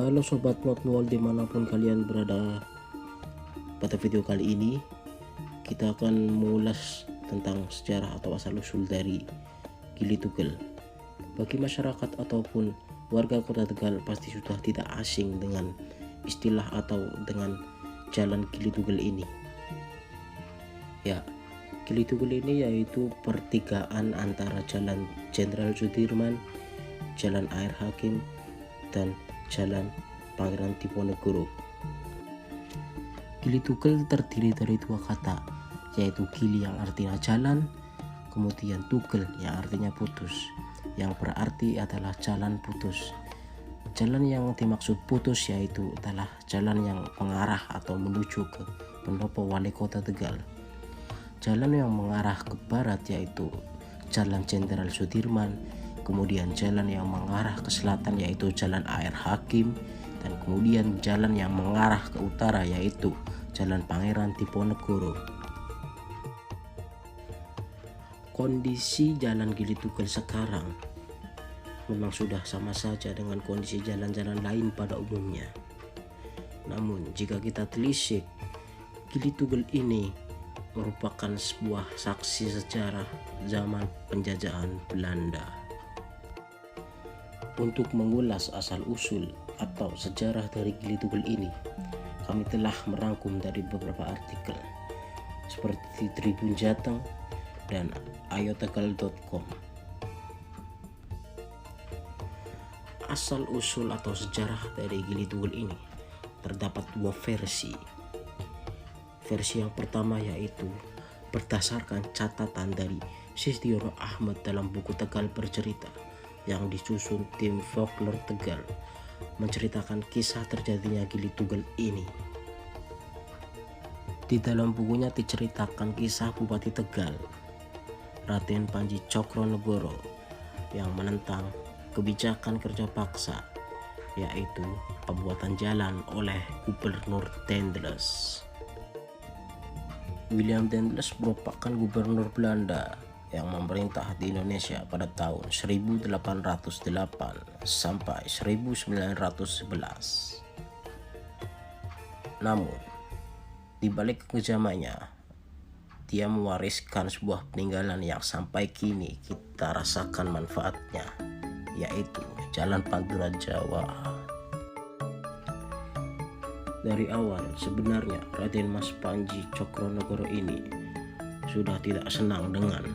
Halo Sobat Modmol dimanapun kalian berada. Pada video kali ini kita akan mengulas tentang sejarah atau asal usul dari Gili Tugel. Bagi masyarakat ataupun warga kota Tegal pasti sudah tidak asing dengan istilah atau dengan jalan Gili Tugel ini. Ya, Gili Tugel ini yaitu pertigaan antara Jalan Jenderal Sudirman, Jalan Air Hakim, dan Jalan Pangeran Diponegoro. Gili Tugel terdiri dari dua kata, yaitu gili yang artinya jalan, kemudian tugel yang artinya putus, yang berarti adalah jalan putus. Jalan yang dimaksud putus yaitu adalah jalan yang mengarah atau menuju ke pendopo wali kota Tegal. Jalan yang mengarah ke barat yaitu Jalan Jenderal Sudirman, kemudian jalan yang mengarah ke selatan yaitu Jalan Air Hakim, dan kemudian jalan yang mengarah ke utara yaitu Jalan Pangeran Diponegoro. Kondisi jalan Gili Tugel sekarang memang sudah sama saja dengan kondisi jalan-jalan lain pada umumnya. Namun jika kita telisik, Gili Tugel ini merupakan sebuah saksi sejarah zaman penjajahan Belanda. Untuk mengulas asal-usul atau sejarah dari Gili Tugel ini, kami telah merangkum dari beberapa artikel seperti Tribun Jateng dan ayotegal.com. Asal-usul atau sejarah dari Gili Tugel ini terdapat dua versi. Versi yang pertama yaitu berdasarkan catatan dari Sistiono Ahmad dalam buku Tegal Bercerita yang disusun tim folklore Tegal, menceritakan kisah terjadinya Gili Tugel ini. Di dalam bukunya diceritakan kisah Bupati Tegal, Raden Panji Cokronegoro, yang menentang kebijakan kerja paksa, yaitu pembuatan jalan oleh Gubernur Daendels. William Daendels merupakan gubernur Belanda yang memerintah di Indonesia pada tahun 1808 sampai 1911. Namun, di balik kekejamannya, dia mewariskan sebuah peninggalan yang sampai kini kita rasakan manfaatnya, yaitu Jalan Pantura Jawa. Dari awal sebenarnya Raden Mas Panji Cokronegoro ini sudah tidak senang dengan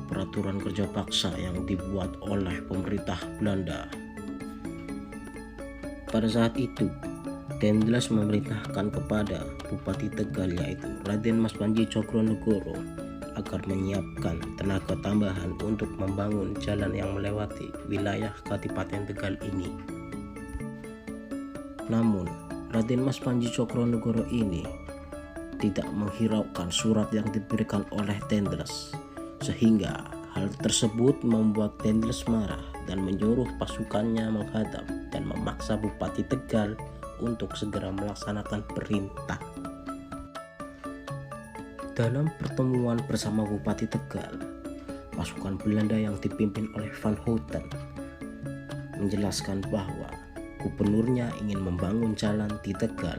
peraturan kerja paksa yang dibuat oleh pemerintah Belanda. Pada saat itu, Daendels memerintahkan kepada Bupati Tegal yaitu Raden Mas Panji Cokronegoro agar menyiapkan tenaga tambahan untuk membangun jalan yang melewati wilayah Kadipaten Tegal ini. Namun, Raden Mas Panji Cokronegoro ini tidak menghiraukan surat yang diberikan oleh Daendels, sehingga hal tersebut membuat Daendels marah dan menyuruh pasukannya menghadang dan memaksa Bupati Tegal untuk segera melaksanakan perintah. Dalam pertemuan bersama Bupati Tegal, pasukan Belanda yang dipimpin oleh Van Houten menjelaskan bahwa gubernurnya ingin membangun jalan di Tegal,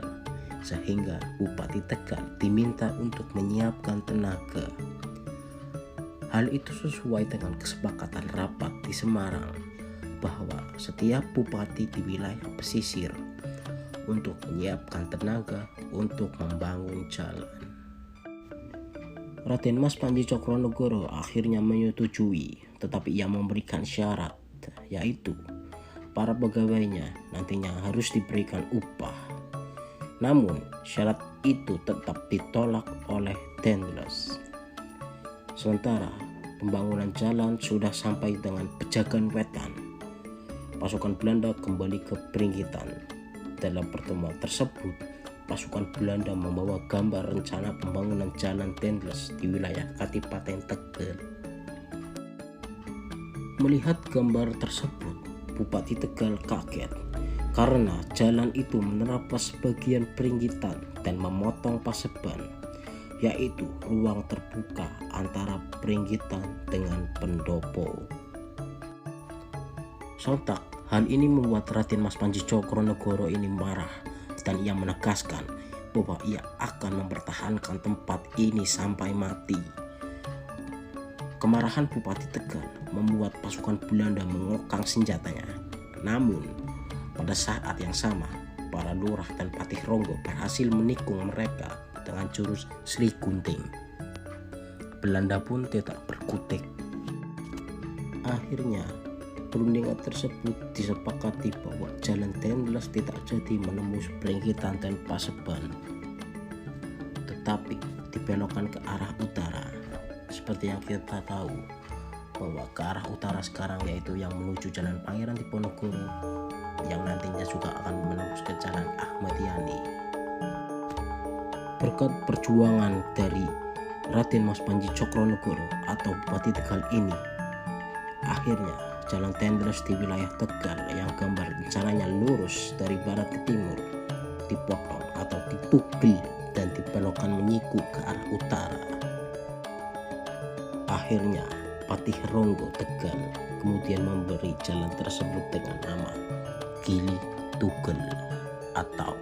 sehingga Bupati Tegal diminta untuk menyiapkan tenaga. Hal itu sesuai dengan kesepakatan rapat di Semarang bahwa setiap bupati di wilayah pesisir untuk menyiapkan tenaga untuk membangun jalan. Raden Mas Panji Cokronegoro akhirnya menyetujui, tetapi ia memberikan syarat, yaitu para pegawainya nantinya harus diberikan upah. Namun syarat itu tetap ditolak oleh Daendels. Sementara pembangunan jalan sudah sampai dengan Pejagan Wetan, pasukan Belanda kembali ke Pringgitan. Dalam pertemuan tersebut, pasukan Belanda membawa gambar rencana pembangunan jalan Daendels di wilayah Kadipaten Tegal. Melihat gambar tersebut, Bupati Tegal kaget karena jalan itu menerabas bagian Pringgitan dan memotong Paseban, yaitu ruang terbuka antara Pringgitan dengan pendopo. Sontak Hal ini membuat Raden Mas Panji Cokronegoro ini marah dan ia menegaskan bahwa ia akan mempertahankan tempat ini sampai mati. Kemarahan Bupati Tegal membuat pasukan Belanda mengokang senjatanya. Namun, pada saat yang sama, para lurah dan Patih Ronggo berhasil menikung mereka dengan jurus Sri Gunting. Belanda pun tidak berkutik. Akhirnya, perundingan tersebut disepakati bahwa Jalan Tendles tidak jadi menembus Pringgitan dan Paseban, tetapi dibelokkan ke arah utara. Seperti yang kita tahu bahwa ke arah utara sekarang yaitu yang menuju Jalan Pangeran Diponegoro, yang nantinya juga akan menembus ke Jalan Ahmad Yani. Berkat perjuangan dari Raden Mas Panji Cokronegoro atau Bupati Tegal ini, akhirnya Jalan Tendles di wilayah Tegal yang gambar rencananya lurus dari barat ke timur dipotong atau ditugel dan dibelokkan menyiku ke arah utara. Akhirnya Patih Ronggo Tegal kemudian memberi jalan tersebut dengan nama Gili Tugel atau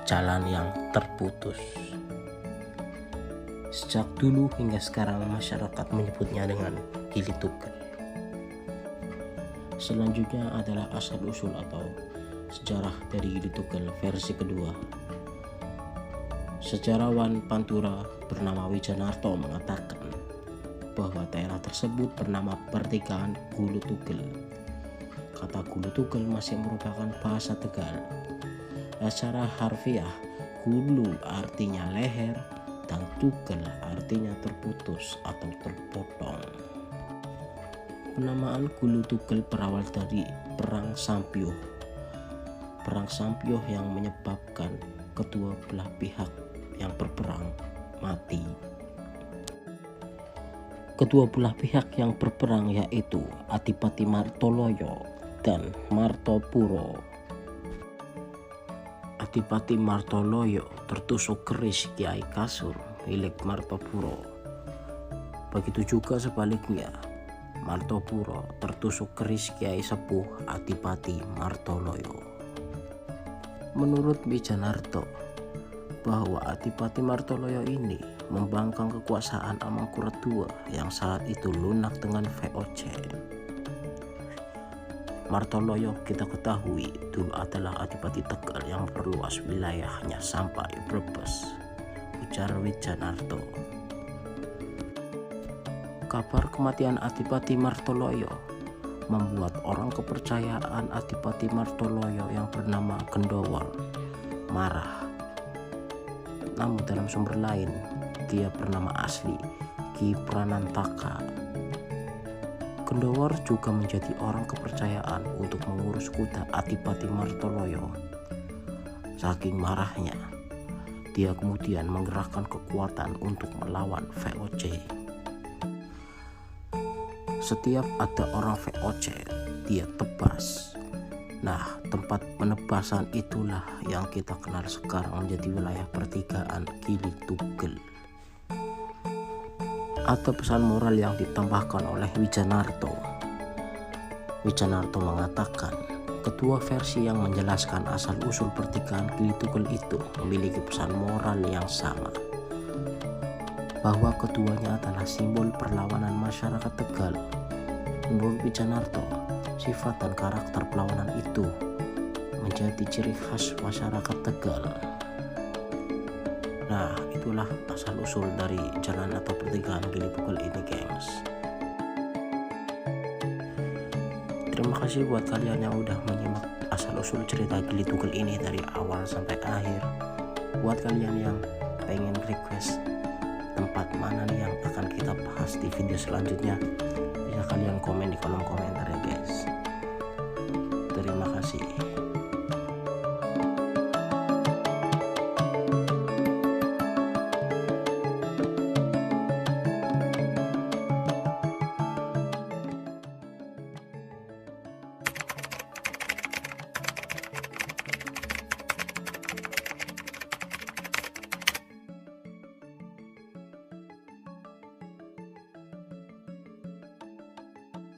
jalan yang terputus. Sejak dulu hingga sekarang masyarakat menyebutnya dengan Gili Tugel. Selanjutnya adalah asal-usul atau sejarah dari Gili Tugel versi kedua. Sejarawan Pantura bernama Wijanarto mengatakan bahwa daerah tersebut bernama Pertigaan Gulu Tugel. Kata Gulu Tugel masih merupakan bahasa Tegal. Secara harfiah, gulu artinya leher dan tugel artinya terputus atau terpotong. Penamaan Gulu Tugel berawal dari Perang Sampyuh. Perang Sampyuh yang menyebabkan kedua belah pihak yang berperang mati. Kedua belah pihak yang berperang yaitu Adipati Martoloyo dan Martopuro. Adipati Martoloyo tertusuk keris Kiai Kasur milik Martopuro. Begitu juga sebaliknya, Martopuro tertusuk keris Kiai Sepuh Adipati Martoloyo. Menurut Wijanarto, bahwa Adipati Martoloyo ini membangkang kekuasaan Amangkurat II yang saat itu lunak dengan VOC. Martoloyo kita ketahui dulu adalah Adipati Tegal yang perluas wilayahnya sampai Brebes, ujar Wijanarto. Kabar kematian Adipati Martoloyo membuat orang kepercayaan Adipati Martoloyo yang bernama Gendowor marah. Namun dalam sumber lain, dia bernama asli Ki Pranantaka. Gendowor juga menjadi orang kepercayaan untuk mengurus kuda Adipati Martoloyo. Saking marahnya, dia kemudian menggerakkan kekuatan untuk melawan VOC. Setiap ada orang VOC, dia tebas. Nah, tempat penebasan itulah yang kita kenal sekarang menjadi wilayah Pertigaan Gili Tugel. Atau pesan moral yang ditambahkan oleh Wijanarto. Wijanarto mengatakan, kedua versi yang menjelaskan asal-usul Pertigaan Gili Tugel itu memiliki pesan moral yang sama, bahwa keduanya adalah simbol perlawanan masyarakat Tegal. Menurut Wijanarto, sifat dan karakter perlawanan itu menjadi ciri khas masyarakat Tegal. Nah, itulah asal-usul dari jalan atau Pertigaan Gili Tugel ini, gengs. Terima kasih buat kalian yang udah menyimak asal-usul cerita Gili Tugel ini dari awal sampai akhir. Buat kalian yang pengen request tempat mana nih yang akan kita bahas di video selanjutnya, bisa kalian komen di kolom komentar ya guys. Terima kasih.